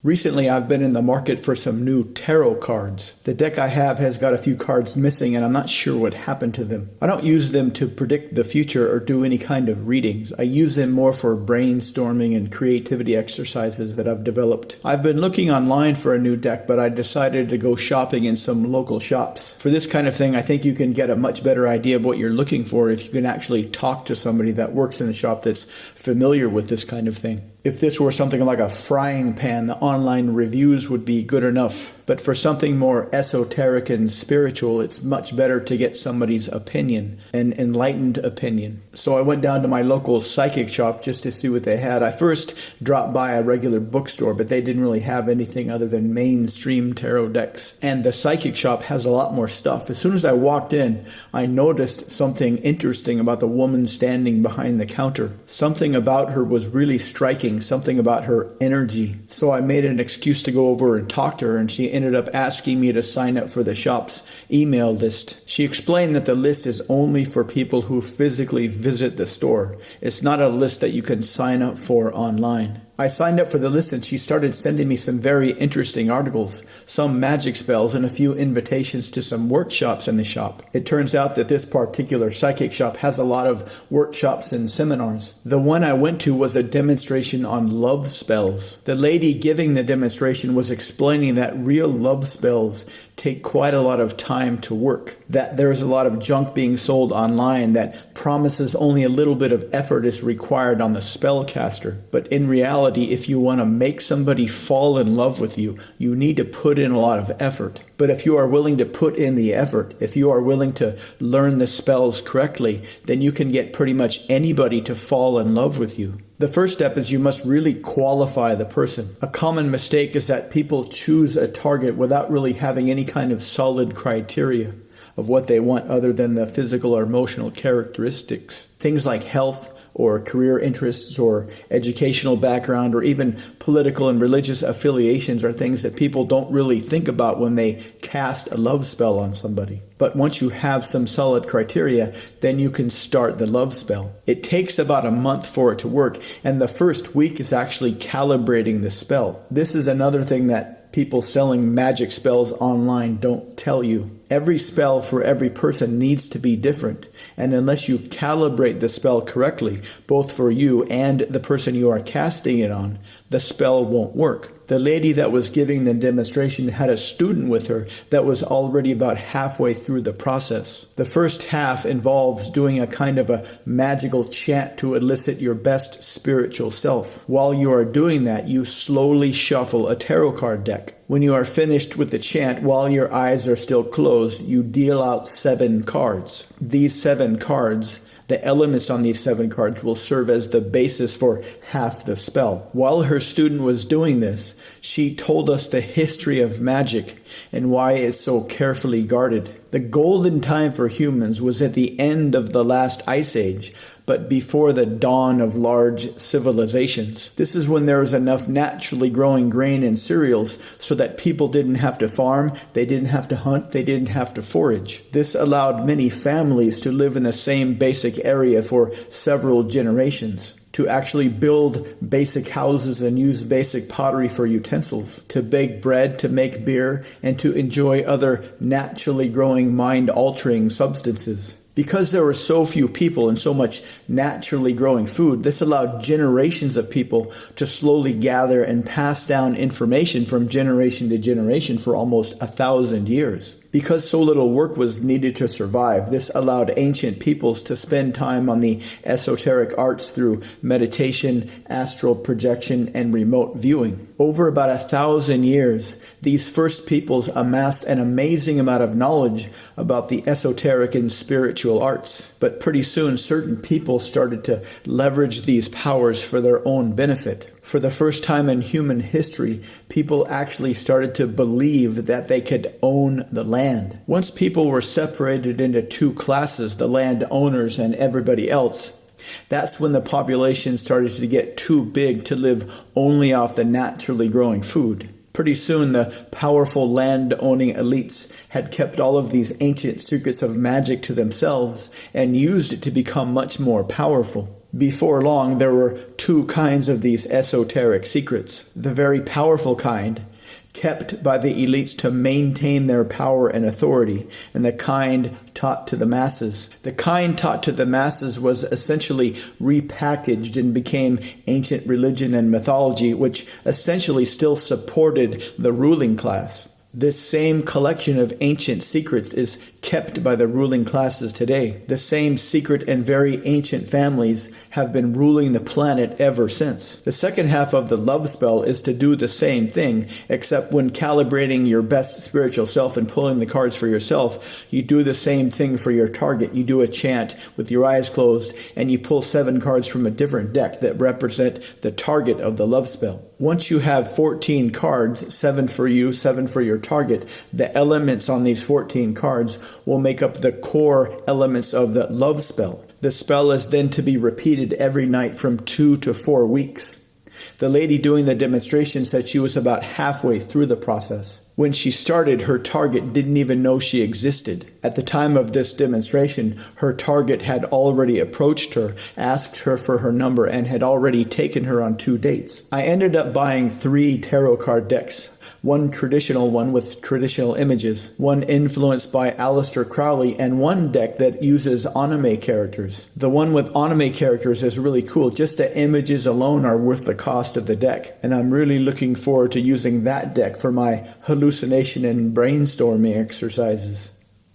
Recently, I've been in the market for some new tarot cards. The deck I have has got a few cards missing and I'm not sure what happened to them. I don't use them to predict the future or do any kind of readings. I use them more for brainstorming and creativity exercises that I've developed. I've been looking online for a new deck, but I decided to go shopping in some local shops. For this kind of thing, I think you can get a much better idea of what you're looking for if you can actually talk to somebody that works in a shop that's familiar with this kind of thing. If this were something like a frying pan, the online reviews would be good enough. But for something more esoteric and spiritual, it's much better to get somebody's opinion, an enlightened opinion. So I went down to my local psychic shop just to see what they had. I first dropped by a regular bookstore, but they didn't really have anything other than mainstream tarot decks. And the psychic shop has a lot more stuff. As soon as I walked in, I noticed something interesting about the woman standing behind the counter. Something about her was really striking, something about her energy. So I made an excuse to go over and talk to her, and she ended up asking me to sign up for the shop's email list. She explained that the list is only for people who physically visit the store. It's not a list that you can sign up for online. I signed up for the list and she started sending me some very interesting articles, some magic spells, and a few invitations to some workshops in the shop. It turns out that this particular psychic shop has a lot of workshops and seminars. The one I went to was a demonstration on love spells. The lady giving the demonstration was explaining that real love spells take quite a lot of time to work, that there's a lot of junk being sold online that promises only a little bit of effort is required on the spellcaster. But in reality, if you want to make somebody fall in love with you, you need to put in a lot of effort. But if you are willing to put in the effort, if you are willing to learn the spells correctly, then you can get pretty much anybody to fall in love with you. The first step is you must really qualify the person. A common mistake is that people choose a target without really having any kind of solid criteria of what they want other than the physical or emotional characteristics. Things like health, or career interests, or educational background, or even political and religious affiliations are things that people don't really think about when they cast a love spell on somebody. But once you have some solid criteria, then you can start the love spell. It takes about a month for it to work, and the first week is actually calibrating the spell. This is another thing that people selling magic spells online don't tell you. Every spell for every person needs to be different, and unless you calibrate the spell correctly, both for you and the person you are casting it on, the spell won't work. The lady that was giving the demonstration had a student with her that was already about halfway through the process. The first half involves doing a kind of a magical chant to elicit your best spiritual self. While you are doing that, you slowly shuffle a tarot card deck. When you are finished with the chant, while your eyes are still closed, you deal out 7 cards. These 7 cards, the elements on these 7 cards, will serve as the basis for half the spell. While her student was doing this, she told us the history of magic and why it's so carefully guarded. The golden time for humans was at the end of the last ice age, but before the dawn of large civilizations. This is when there was enough naturally growing grain and cereals so that people didn't have to farm, they didn't have to hunt, they didn't have to forage. This allowed many families to live in the same basic area for several generations, to actually build basic houses and use basic pottery for utensils, to bake bread, to make beer, and to enjoy other naturally growing mind-altering substances. Because there were so few people and so much naturally growing food, this allowed generations of people to slowly gather and pass down information from generation to generation for almost 1,000 years. Because so little work was needed to survive, this allowed ancient peoples to spend time on the esoteric arts through meditation, astral projection, and remote viewing. Over about 1,000 years, these first peoples amassed an amazing amount of knowledge about the esoteric and spiritual arts. But pretty soon, certain people started to leverage these powers for their own benefit. For the first time in human history, people actually started to believe that they could own the land. Once people were separated into 2 classes, the landowners and everybody else, that's when the population started to get too big to live only off the naturally growing food. Pretty soon, the powerful land-owning elites had kept all of these ancient secrets of magic to themselves and used it to become much more powerful. Before long, there were two kinds of these esoteric secrets. The very powerful kind, kept by the elites to maintain their power and authority, and the kind taught to the masses. The kind taught to the masses was essentially repackaged and became ancient religion and mythology, which essentially still supported the ruling class. This same collection of ancient secrets is kept by the ruling classes today. The same secret and very ancient families have been ruling the planet ever since. The second half of the love spell is to do the same thing, except when calibrating your best spiritual self and pulling the cards for yourself, you do the same thing for your target. You do a chant with your eyes closed, and you pull 7 cards from a different deck that represent the target of the love spell. Once you have 14 cards, 7 for you, 7 for your target, the elements on these 14 cards will make up the core elements of the love spell. The spell is then to be repeated every night from 2 to 4 weeks. The lady doing the demonstration said she was about halfway through the process. When she started, her target didn't even know she existed. At the time of this demonstration, her target had already approached her, asked her for her number, and had already taken her on 2 dates. I ended up buying 3 tarot card decks. One traditional one with traditional images, one influenced by Aleister Crowley, and one deck that uses anime characters. The one with anime characters is really cool. Just the images alone are worth the cost of the deck, and I'm really looking forward to using that deck for my hallucination and brainstorming exercises.